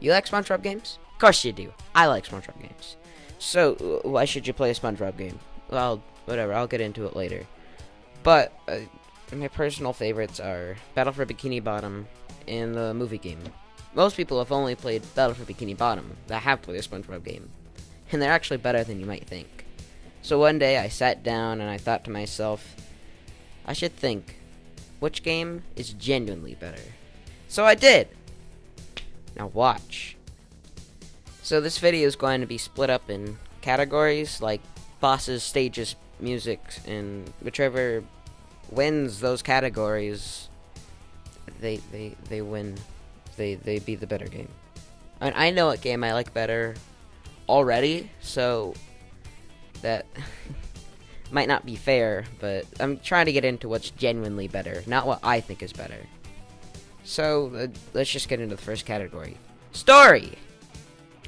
You like SpongeBob games? Of course you do. I like SpongeBob games. So, why should you play a SpongeBob game? Well, whatever, I'll get into it later. But, my personal favorites are Battle for Bikini Bottom and the movie game. Most people have only played Battle for Bikini Bottom that have played a SpongeBob game. And they're actually better than you might think. So one day I sat down and I thought to myself, I should think, which game is genuinely better? So I did! Now watch. So this video is going to be split up in categories like bosses, stages, music, and whichever wins those categories, they win. They be the better game. And I know what game I like better already, so that might not be fair, but I'm trying to get into what's genuinely better, not what I think is better. So, let's just get into the first category. Story!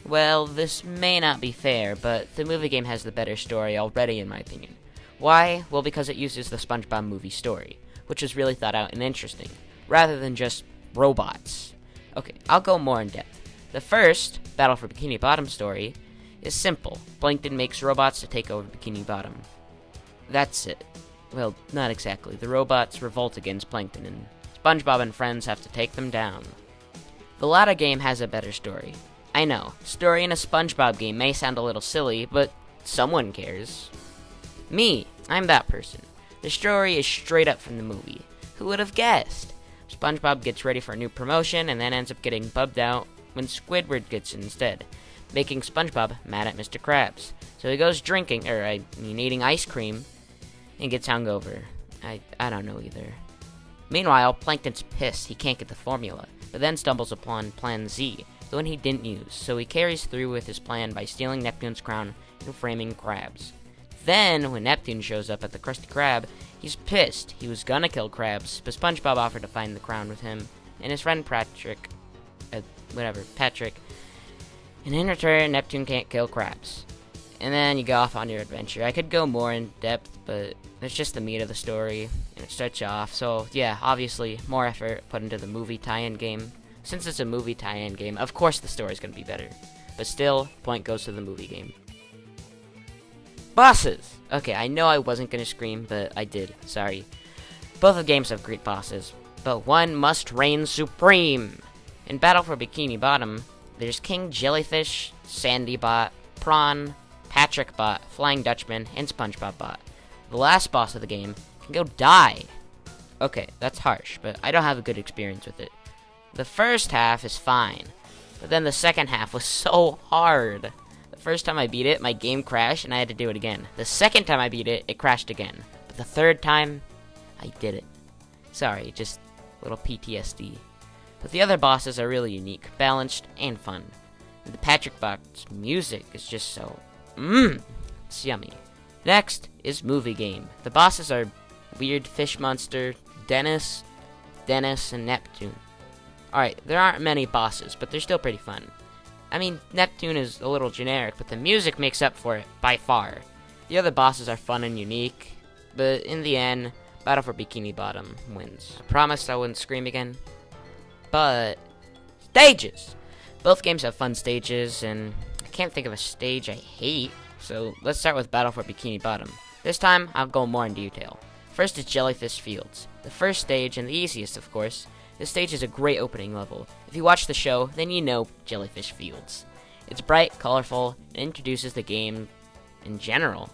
Well, this may not be fair, but the movie game has the better story already, in my opinion. Why? Well, because it uses the SpongeBob movie story, which is really thought out and interesting, rather than just robots. Okay, I'll go more in depth. The first, Battle for Bikini Bottom story, is simple. Plankton makes robots to take over Bikini Bottom. That's it. Well, not exactly. The robots revolt against Plankton, and SpongeBob and friends have to take them down. The latter game has a better story. I know, story in a SpongeBob game may sound a little silly, but someone cares. Me, I'm that person. The story is straight up from the movie. Who would have guessed? SpongeBob gets ready for a new promotion and then ends up getting bubbed out when Squidward gets in instead, making SpongeBob mad at Mr. Krabs. So he goes drinking, eating ice cream, and gets hungover. I don't know either. Meanwhile, Plankton's pissed he can't get the formula, but then stumbles upon Plan Z, the one he didn't use, so he carries through with his plan by stealing Neptune's crown and framing Krabs. Then, when Neptune shows up at the Krusty Krab, he's pissed. He was gonna kill Krabs, but SpongeBob offered to find the crown with him and his friend Patrick. And in return, Neptune can't kill Krabs. And then you go off on your adventure. I could go more in depth, but it's just the meat of the story, and it starts you off. So, yeah, obviously, more effort put into the movie tie-in game. Since it's a movie tie-in game, of course the story's gonna be better. But still, point goes to the movie game. Bosses! Okay, I know I wasn't gonna scream, but I did. Sorry. Both of the games have great bosses, but one must reign supreme! In Battle for Bikini Bottom, there's King Jellyfish, Sandy Bot, Prawn, Patrick Bot, Flying Dutchman, and SpongeBob Bot. The last boss of the game can go die. Okay, that's harsh, but I don't have a good experience with it. The first half is fine, but then the second half was so hard. The first time I beat it, my game crashed and I had to do it again. The second time I beat it, it crashed again. But the third time, I did it. Sorry, just a little PTSD. But the other bosses are really unique, balanced, and fun. And the Patrick Bot's music is just so, it's yummy. Next is movie game. The bosses are Weird Fish Monster, Dennis, and Neptune. Alright, there aren't many bosses, but they're still pretty fun. I mean, Neptune is a little generic, but the music makes up for it, by far. The other bosses are fun and unique, but in the end, Battle for Bikini Bottom wins. I promised I wouldn't scream again. But, stages! Both games have fun stages, and I can't think of a stage I hate, so let's start with Battle for Bikini Bottom. This time, I'll go more in detail. First is Jellyfish Fields. The first stage, and the easiest of course. This stage is a great opening level. If you watch the show, then you know Jellyfish Fields. It's bright, colorful, and introduces the game in general.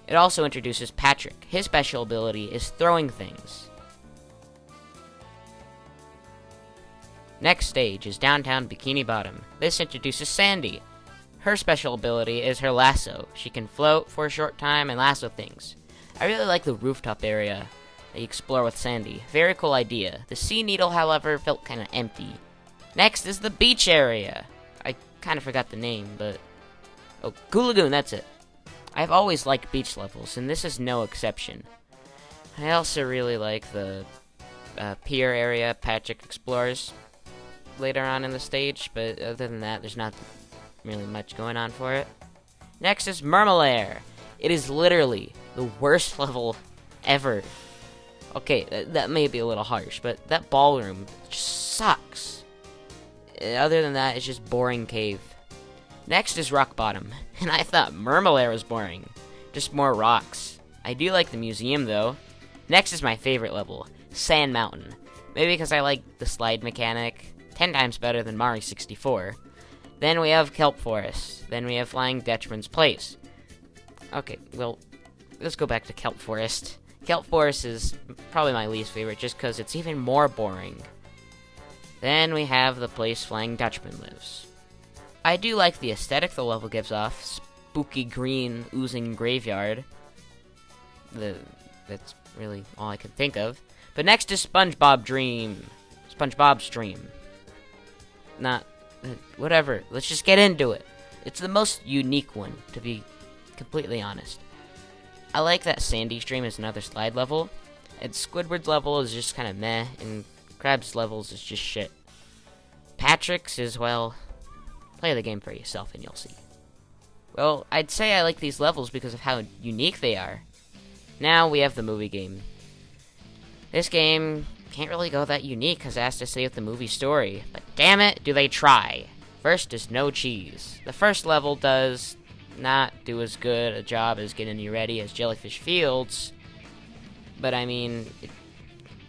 It also introduces Patrick. His special ability is throwing things. Next stage is Downtown Bikini Bottom. This introduces Sandy. Her special ability is her lasso. She can float for a short time and lasso things. I really like the rooftop area that you explore with Sandy. Very cool idea. The Sea Needle, however, felt kind of empty. Next is the beach area. I kind of forgot the name, but... oh, Goo Lagoon, that's it. I've always liked beach levels, and this is no exception. I also really like the pier area Patrick explores later on in the stage, but other than that, there's not really much going on for it. Next is Mermalair. It is literally the worst level ever. Okay, that may be a little harsh, but that ballroom just sucks. Other than that, it's just boring cave. Next is rock bottom, and I thought Murmelair was boring. Just more rocks. I do like the museum though. Next is my favorite level, Sand Mountain. Maybe because I like the slide mechanic, 10 times better than Mario 64. Then we have Kelp Forest. Then we have Flying Dutchman's Place. Okay, well, let's go back to Kelp Forest. Kelp Forest is probably my least favorite just because it's even more boring. Then we have the place Flying Dutchman lives. I do like the aesthetic the level gives off. Spooky green oozing graveyard. That's really all I can think of. But next is SpongeBob's Dream. Whatever. Let's just get into it. It's the most unique one, to be completely honest. I like that Sandy's Dream is another slide level, and Squidward's level is just kind of meh, and Krab's levels is just shit. Patrick's is, well, play the game for yourself and you'll see. Well, I'd say I like these levels because of how unique they are. Now we have the movie game. This game can't really go that unique because it has to stay with the movie story, but damn it, do they try. First is no cheese. The first level does not do as good a job as getting you ready as Jellyfish Fields, but I mean, it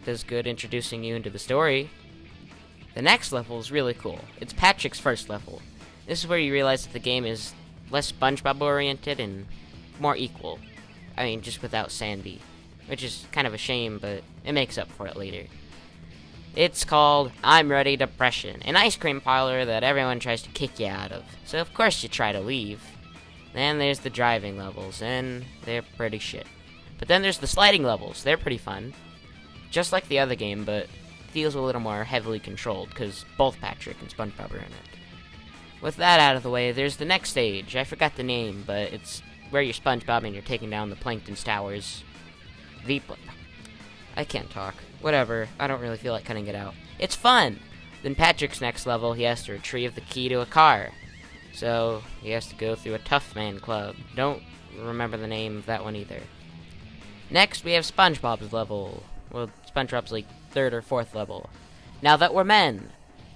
does good introducing you into the story. The next level is really cool. It's Patrick's first level. This is where you realize that the game is less SpongeBob oriented and more equal. I mean, just without Sandy, which is kind of a shame, but it makes up for it later. It's called I'm Ready Depression, an ice cream parlor that everyone tries to kick you out of, so of course you try to leave. Then there's the driving levels, and they're pretty shit. But then there's the sliding levels, they're pretty fun. Just like the other game, but feels a little more heavily controlled, because both Patrick and SpongeBob are in it. With that out of the way, there's the next stage. I forgot the name, but it's where you're SpongeBob and you're taking down the Plankton's towers. I can't talk. Whatever, I don't really feel like cutting it out. It's fun! Then Patrick's next level, he has to retrieve the key to a car. So, he has to go through a Tough Man Club. Don't remember the name of that one either. Next, we have SpongeBob's level. Well, SpongeBob's like 3rd or 4th level. Now that we're men.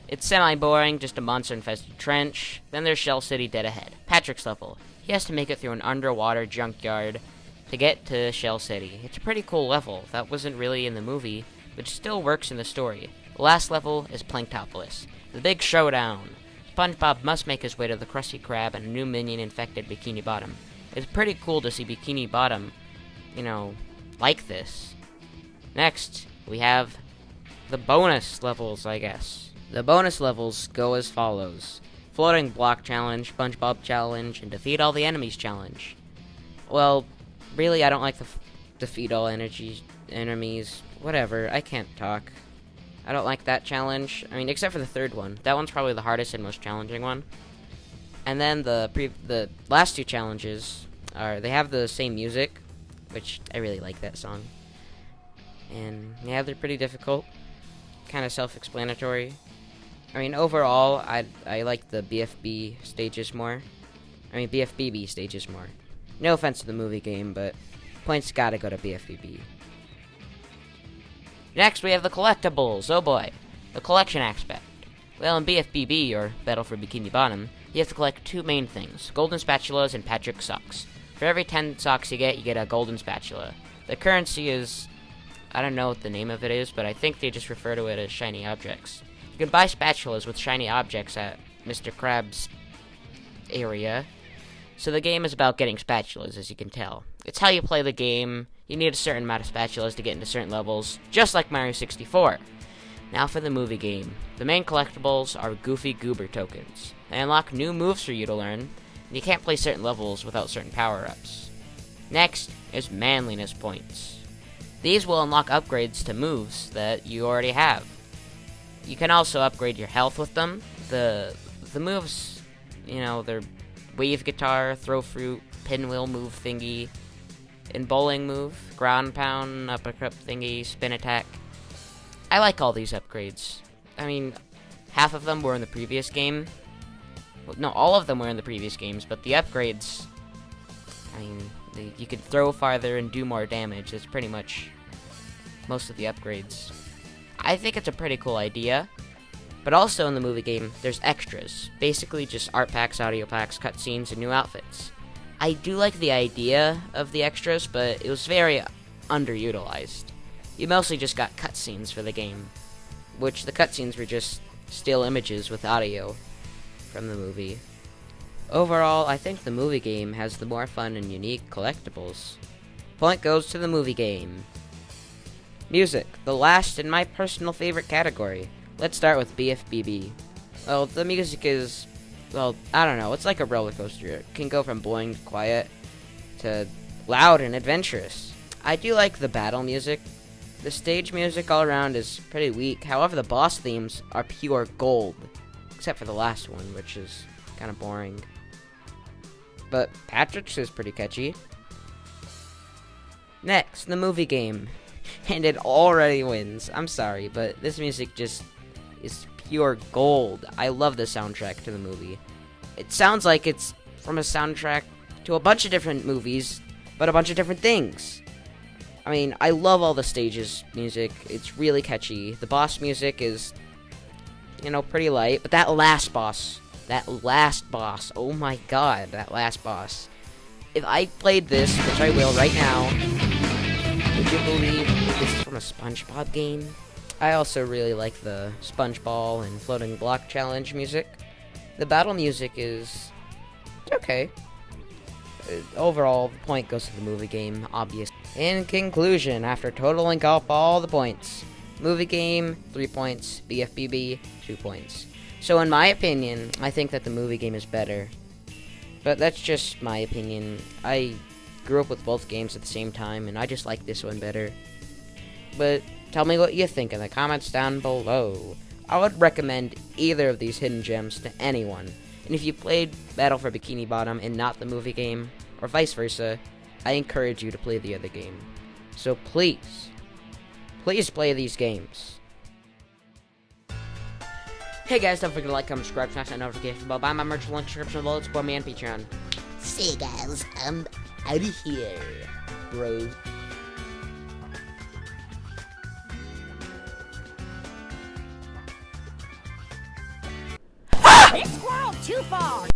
It's semi-boring, just a monster-infested trench. Then there's Shell City dead ahead. Patrick's level. He has to make it through an underwater junkyard to get to Shell City. It's a pretty cool level. That wasn't really in the movie, but it still works in the story. The last level is Planktopolis, the big showdown. SpongeBob must make his way to the Krusty Krab and a new minion infected Bikini Bottom. It's pretty cool to see Bikini Bottom, like this. Next, we have the bonus levels, I guess. The bonus levels go as follows. Floating Block Challenge, SpongeBob Challenge, and Defeat All the Enemies Challenge. Well, really, I don't like the Defeat All Enemies. Whatever, I can't talk. I don't like that challenge. I mean, except for the 3rd one. That one's probably the hardest and most challenging one. And then the last 2 challenges they have the same music, which I really like that song. And yeah, they're pretty difficult. Kind of self-explanatory. I mean, overall, I like the BFB stages more. I mean, BFBB stages more. No offense to the movie game, but points gotta go to BFBB. Next, we have the collectibles. Oh boy. The collection aspect. Well, in BFBB, or Battle for Bikini Bottom, you have to collect 2 main things. Golden spatulas and Patrick socks. For every 10 socks you get a golden spatula. The currency is, I don't know what the name of it is, but I think they just refer to it as shiny objects. You can buy spatulas with shiny objects at Mr. Krabs' area. So the game is about getting spatulas, as you can tell. It's how you play the game. You need a certain amount of spatulas to get into certain levels, just like Mario 64. Now for the movie game. The main collectibles are Goofy Goober tokens. They unlock new moves for you to learn, and you can't play certain levels without certain power-ups. Next is Manliness Points. These will unlock upgrades to moves that you already have. You can also upgrade your health with them. The moves, they're wave guitar, throw fruit, pinwheel move thingy, and bowling move, ground pound, uppercut thingy, spin attack. I like all these upgrades. I mean, half of them were in the previous game. Well, no, all of them were in the previous games, but the upgrades, I mean, you could throw farther and do more damage. That's pretty much most of the upgrades. I think it's a pretty cool idea, But also in the movie game, there's extras. Basically just art packs, audio packs, cutscenes, and new outfits. I do like the idea of the extras, but it was very underutilized. You mostly just got cutscenes for the game, which the cutscenes were just still images with audio from the movie. Overall, I think the movie game has the more fun and unique collectibles. Point goes to the movie game. Music, the last and my personal favorite category. Let's start with BFBB. Well, the music is, well, I don't know, it's like a roller coaster. It can go from boring to quiet to loud and adventurous. I do like the battle music. The stage music all around is pretty weak. However, the boss themes are pure gold. Except for the last one, which is kind of boring. But Patrick's is pretty catchy. Next, the movie game. And it already wins. I'm sorry, but this music just is pure gold. I love the soundtrack to the movie. It sounds like it's from a soundtrack to a bunch of different movies, but a bunch of different things. I mean, I love all the stages music. It's really catchy. The boss music is, you know, pretty light, but that last boss, oh my god, that last boss. If I played this, which I will right now, would you believe this is from a SpongeBob game? I also really like the SpongeBall and Floating Block Challenge music. The battle music is okay. Overall, the point goes to the movie game, obvious. In conclusion, after totaling up all the points, movie game, 3 points, BFBB, 2 points. So in my opinion, I think that the movie game is better. But that's just my opinion. I grew up with both games at the same time, and I just like this one better. But tell me what you think in the comments down below. I would recommend either of these hidden gems to anyone. And if you played Battle for Bikini Bottom and not the movie game, or vice versa, I encourage you to play the other game. So please play these games. Hey guys, don't forget to like, comment, subscribe, smash that notification bell, buy my merch link, description below, support me on Patreon. See you guys, I'm out of here, bros. This squirrel too far!